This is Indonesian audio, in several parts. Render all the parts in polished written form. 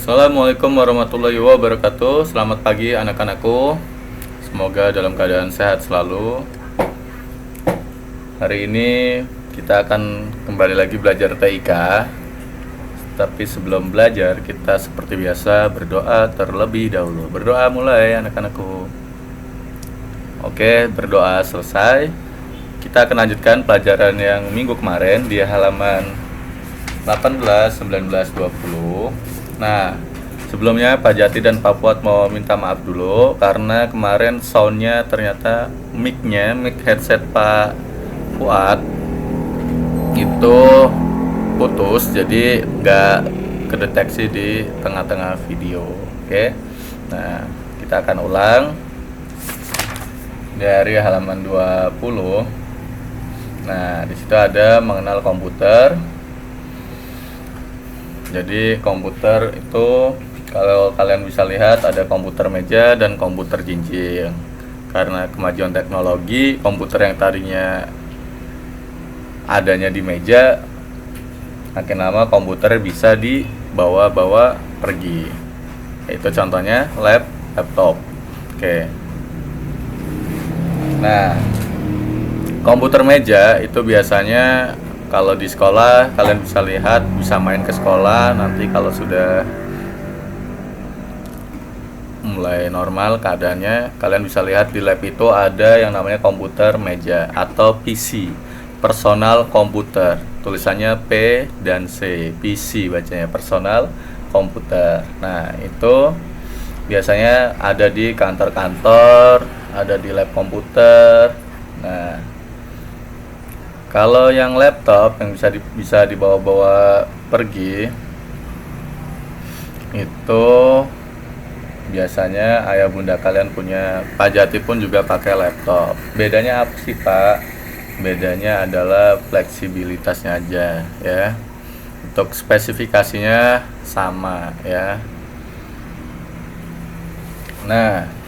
Assalamualaikum warahmatullahi wabarakatuh. Selamat pagi anak-anakku. Semoga dalam keadaan sehat selalu. Hari ini kita akan kembali lagi belajar TIK. Tapi sebelum belajar, kita seperti biasa berdoa terlebih dahulu. Berdoa mulai anak-anakku. Oke, berdoa selesai. Kita akan lanjutkan pelajaran yang minggu kemarin di halaman 18, 19, 20. Nah, sebelumnya Pak Jati dan Pak Fuad mau minta maaf dulu karena kemarin soundnya ternyata mic headset Pak Fuad itu putus, jadi nggak kedeteksi di tengah-tengah video. Oke, nah kita akan ulang dari halaman 20. Nah, di situ ada mengenal komputer. Jadi komputer itu kalau kalian bisa lihat ada komputer meja dan komputer jinjing. Karena kemajuan teknologi, komputer yang tadinya adanya di meja, makin lama komputer bisa dibawa-bawa pergi. Itu contohnya laptop. Oke. Nah, komputer meja itu biasanya kalau di sekolah kalian bisa lihat, bisa main ke sekolah. Nanti kalau sudah mulai normal keadaannya, kalian bisa lihat di lab itu ada yang namanya komputer meja atau PC, personal komputer. Tulisannya P dan C, PC bacanya, personal komputer. Nah, itu biasanya ada di kantor-kantor, ada di lab komputer. Nah, kalau yang laptop yang bisa dibawa-bawa pergi itu biasanya ayah bunda kalian punya. Pak Jati pun juga pakai laptop. Bedanya apa sih, Pak? Bedanya adalah fleksibilitasnya aja ya. Untuk spesifikasinya sama ya. Nah,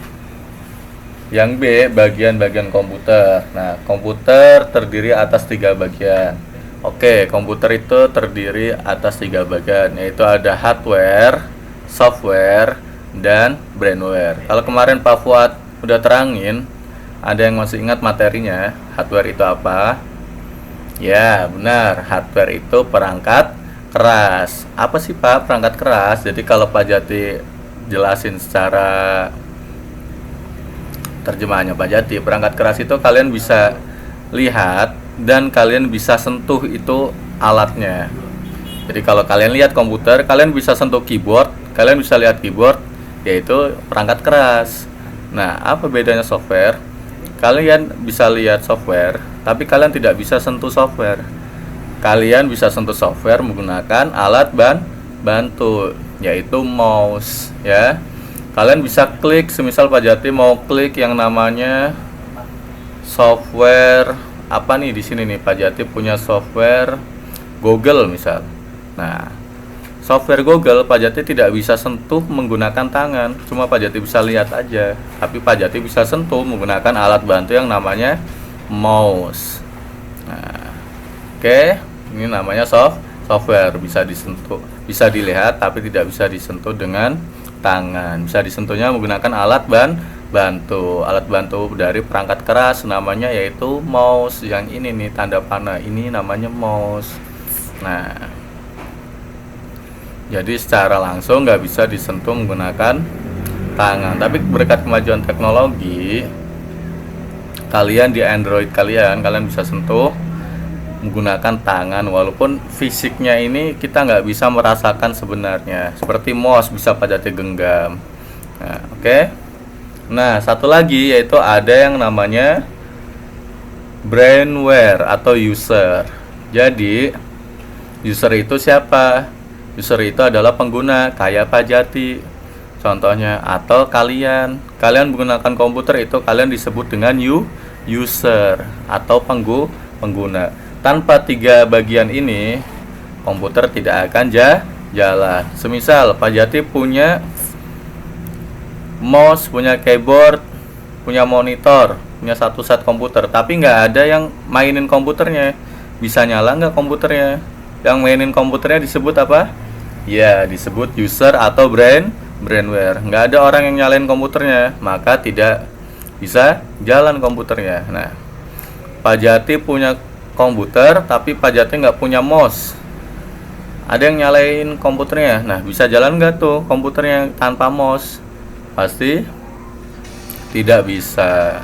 yang B, bagian-bagian komputer. Nah, komputer terdiri atas 3 bagian. Oke, komputer itu terdiri atas 3 bagian, yaitu ada hardware, software, dan brainware. Kalau kemarin Pak Fuad udah terangin, ada yang masih ingat materinya, hardware itu apa? Ya, benar, hardware itu perangkat keras. Apa sih, Pak, perangkat keras? Jadi kalau Pak Jati jelasin secara terjemahannya Pak Jati, perangkat keras itu kalian bisa lihat dan kalian bisa sentuh itu alatnya. Jadi kalau kalian lihat komputer, kalian bisa sentuh keyboard, kalian bisa lihat keyboard, yaitu perangkat keras. Nah, apa bedanya software? Kalian bisa lihat software, tapi kalian tidak bisa sentuh software. Kalian bisa sentuh software menggunakan alat bantu, yaitu mouse ya. Kalian bisa klik, semisal Pak Jati mau klik yang namanya software apa nih, di sini nih Pak Jati punya software Google misal. Nah, software Google Pak Jati tidak bisa sentuh menggunakan tangan, cuma Pak Jati bisa lihat aja. Tapi Pak Jati bisa sentuh menggunakan alat bantu yang namanya mouse. Nah, oke, ini namanya software, bisa disentuh, bisa dilihat, tapi tidak bisa disentuh dengan tangan. Bisa disentuhnya menggunakan alat bantu. Alat bantu dari perangkat keras namanya yaitu mouse. Yang ini nih tanda panah, ini namanya mouse. Nah, jadi secara langsung nggak bisa disentuh menggunakan tangan. Tapi berkat kemajuan teknologi, kalian di Android kalian bisa sentuh menggunakan tangan, walaupun fisiknya ini kita nggak bisa merasakan sebenarnya. Seperti mouse bisa Pak Jati genggam. Nah, oke. Nah, satu lagi yaitu ada yang namanya brainware atau user. Jadi user itu siapa? User itu adalah pengguna, kayak Pak Jati contohnya, atau kalian menggunakan komputer itu kalian disebut dengan user atau pengguna. Tanpa 3 bagian ini, komputer tidak akan jalan. Semisal Pak Jati punya mouse, punya keyboard, punya monitor, punya satu set komputer, tapi nggak ada yang mainin komputernya. Bisa nyala nggak komputernya? Yang mainin komputernya disebut apa? Ya, disebut user atau brainware. Nggak ada orang yang nyalain komputernya, maka tidak bisa jalan komputernya. Nah, Pak Jati punya komputer, tapi Pak Jati nggak punya mouse. Ada yang nyalain komputernya. Nah, bisa jalan nggak tuh komputernya tanpa mouse? Pasti tidak bisa.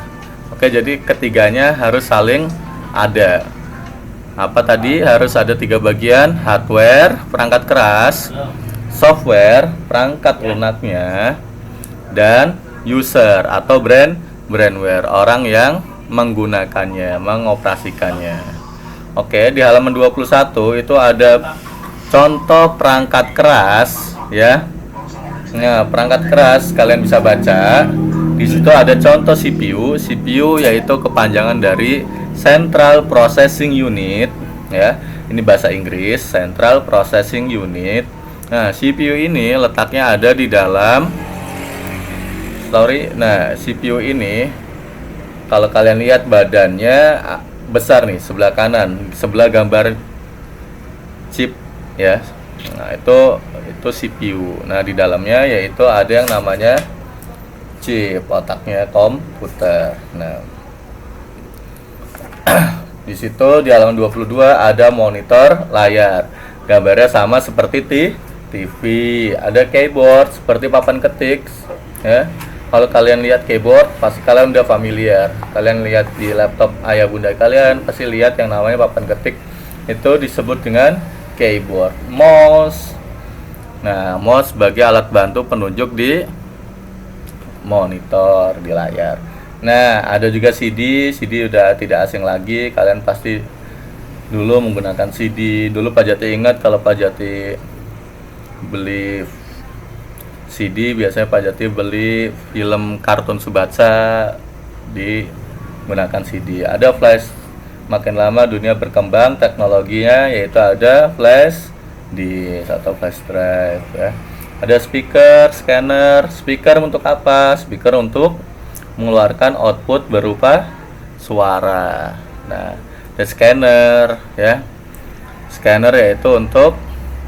Oke, jadi ketiganya harus saling ada. Apa tadi? Harus ada 3 bagian: hardware, perangkat keras, software, perangkat lunaknya, dan user atau brainware, orang yang menggunakannya, mengoperasikannya. Oke, di halaman 21 itu ada contoh perangkat keras ya. Nah, perangkat keras kalian bisa baca. Di situ ada contoh CPU. CPU yaitu kepanjangan dari Central Processing Unit ya. Ini bahasa Inggris, Central Processing Unit. Nah, CPU ini letaknya ada di dalam CPU ini kalau kalian lihat badannya besar nih, sebelah kanan, sebelah gambar chip ya. Nah, itu CPU. Nah, di dalamnya yaitu ada yang namanya chip, otaknya komputer. Nah, di situ di halaman 22 ada monitor layar. Gambarnya sama seperti TV. Ada keyboard seperti papan ketik ya. Kalau kalian lihat keyboard, pasti kalian udah familiar. Kalian lihat di laptop ayah bunda kalian, pasti lihat yang namanya papan ketik. Itu disebut dengan keyboard. Mouse. Nah, mouse sebagai alat bantu penunjuk di monitor, di layar. Nah, ada juga CD. CD udah tidak asing lagi. Kalian pasti dulu menggunakan CD. Dulu Pak Jati ingat kalau Pak Jati beli CD, biasanya Pak Jati beli film kartun Subatsa menggunakan CD. Ada flash. Makin lama dunia berkembang teknologinya, yaitu ada flash disk atau flash drive ya. Ada speaker, scanner. Speaker untuk apa? Speaker untuk mengeluarkan output berupa suara. Nah, ada scanner ya. Scanner yaitu untuk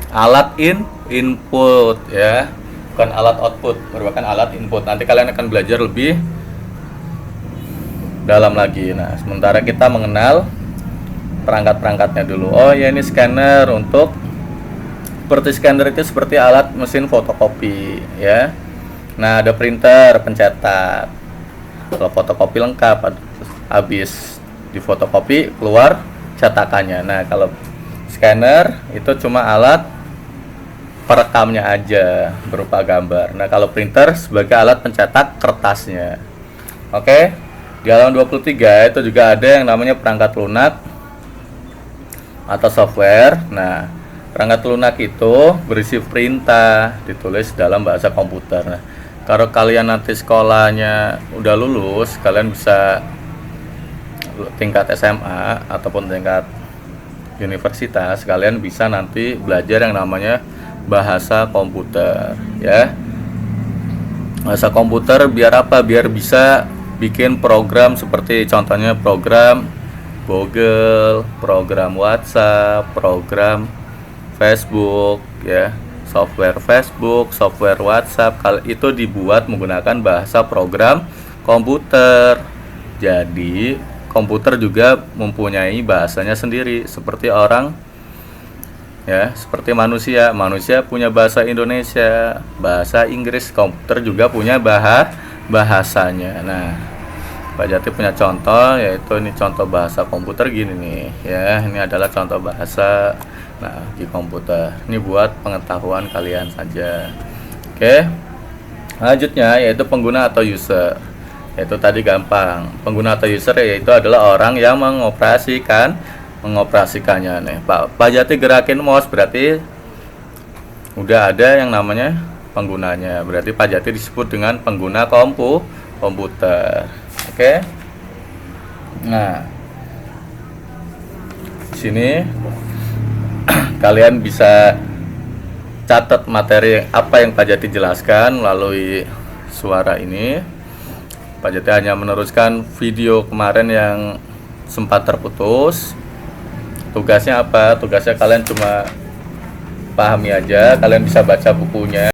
alat input ya, bukan alat output, merupakan alat input. Nanti kalian akan belajar lebih dalam lagi. Nah, sementara kita mengenal perangkat-perangkatnya dulu. Oh ya, ini scanner untuk seperti scanner itu seperti alat mesin fotokopi ya. Nah, ada printer, pencetak. Kalau fotokopi lengkap, habis di fotokopi keluar cetakannya. Nah, kalau scanner itu cuma alat perekamnya aja berupa gambar. Nah, kalau printer sebagai alat pencetak kertasnya. Oke. Di halaman 23 itu juga ada yang namanya perangkat lunak atau software. Nah, perangkat lunak itu berisi perintah ditulis dalam bahasa komputer. Nah, kalau kalian nanti sekolahnya udah lulus, kalian bisa tingkat SMA ataupun tingkat universitas, kalian bisa nanti belajar yang namanya bahasa komputer ya. Bahasa komputer biar apa? Biar bisa bikin program seperti contohnya program Google, program WhatsApp, program Facebook ya, software Facebook, software WhatsApp. Kalau itu dibuat menggunakan bahasa program komputer. Jadi komputer juga mempunyai bahasanya sendiri seperti orang ya, seperti manusia. Manusia punya bahasa Indonesia, bahasa Inggris. Komputer juga punya bahasanya. Nah, Pak Jati punya contoh, yaitu ini contoh bahasa komputer gini nih ya. Ini adalah contoh bahasa di komputer. Ini buat pengetahuan kalian saja. Oke. Selanjutnya yaitu pengguna atau user. Yaitu tadi gampang. Pengguna atau user yaitu adalah orang yang mengoperasikannya nih. Pak Jati gerakin mouse, berarti udah ada yang namanya penggunanya. Berarti Pak Jati disebut dengan pengguna komputer. Oke. Nah, di sini kalian bisa catat materi apa yang Pak Jati jelaskan melalui suara ini. Pak Jati hanya meneruskan video kemarin yang sempat terputus. Tugasnya apa? Tugasnya kalian cuma dipahami aja, kalian bisa baca bukunya.